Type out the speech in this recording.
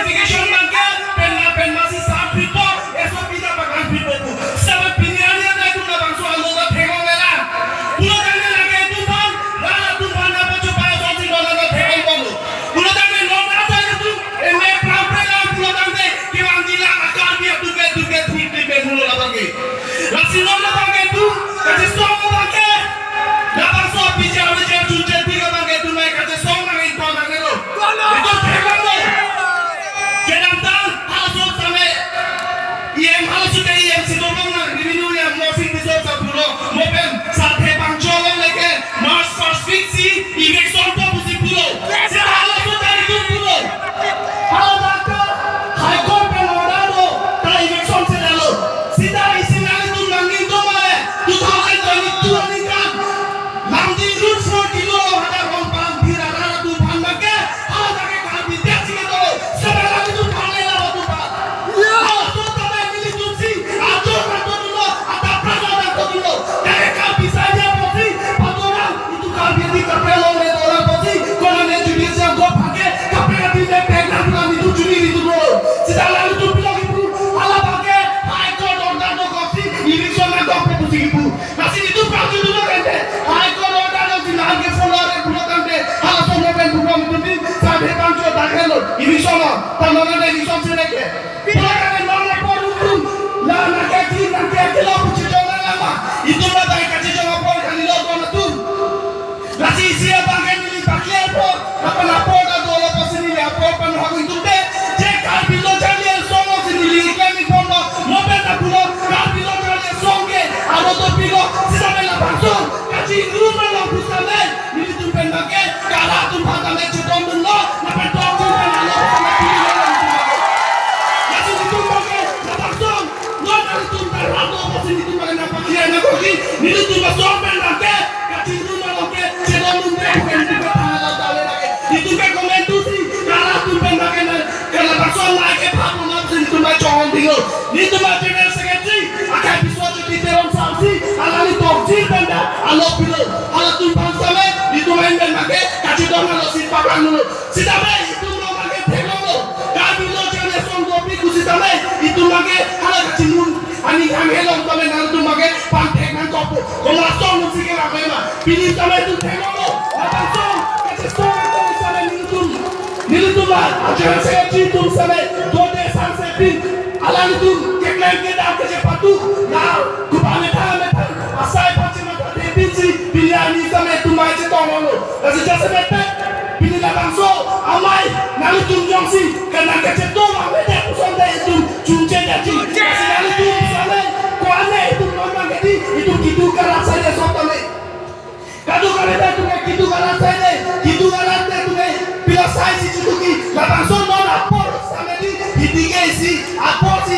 Verification bangke pen masih saat pipo eso pita pakan pipo ku. Sama piniani ada itu na bangso alo da thegong lela. Pulo kane lage tumpan rala tumpan na bocho pa sonti bola na thegong bolu. Pulo kane lo na ta itu eme prampe la pulo kane ki wangila akar biya tuke thik pe pulo la bangke. Rasi lo la bangke tu kasi song bangke. Na bangso pija ole je junje tiga bangke tu mai kasi song na in pa bangke lo. Itu thegong lo. Kedantan halusut sampai IM halusut IM sidobong na review ya mofin bisop sa pulo mopen sa tepang jolong leke March first fixi election po busi pulo sila halusut dari itu pulo halaka high court penodado ta election sila lo sida isinali tu mangin to male 2022 kan mangdi root for kilo hada rompang birara tu bangke halaka ke kabi desi ke to sabala tu phale la tu pa halusut ta mili tu si ajo ka to dilo ata prajada to dilo kare ka bisanya posi padora itu kabi di kapelo le dora posi kono ne judicial go phake kapela di le pegna pulan itu juri itu lo sida lalu tu pilo ibu ala phake high court order no kosi election na go posi ibu masih itu paju dulu kente high court order no di lage folare pulo kante ala so no pen pulo mundi sabe pancho dakhelo election na tanona ne election se leke pulo kante no na porum la na ke ti na ke kilo puchi jona lama itu na dai kachi jona por kali lo ko na tu Nasi sia bangke ni pakai por apa na por da dolo pasini ya por pan hago itu be je kal bilo jali songo sini li kami pondo mobe na pulo kal bilo jali songe aro to bilo sida mela bangso kachi nguma lo busame ni tu pen bangke kala tu phata me chitom lo na pen to tu pen lo sama pilo nasi tu bangke na bangso no na tu pen rado pasini tu bangke na pakai na koki ni tu bangso pen bangke kachi nguma lo ke itu ke komentu sih kalau tu pengen kalau pasal lagi papu nanti itu macam orang tinggal itu macam yang sekali akan bisa jadi terong sanksi kalau itu toksik benda kalau pilih kalau tu pansame itu main dan pakai kasih dong kalau si papan dulu si tamai itu mau pakai terong lo kalau lo jangan songgopi kusi tamai itu pakai kalau kasih nun ani kami helong tamai nanti pakai pantek nanti kopo kalau langsung mesti kira memang pilih tamai itu terong lo langsung kasih song Nilituman, ajaran saya cium sampai 2 sampai alam itu keklan kita kerja patuh. Nah, kupame tame asai pacima tadi binsi biliani sampai tu mai cetong lo. Kasi jasa mete pilih langsung amai nalu tunjong si karena kecetong amai deh pusanda itu cunce jadi. Kasi nalu tu sampai kuane itu memang jadi itu gitu karena saya sotone. Kadu karena itu gitu karena saya gitu karena itu bila saya si cukuki langsung non apor sampai di hidike si apor si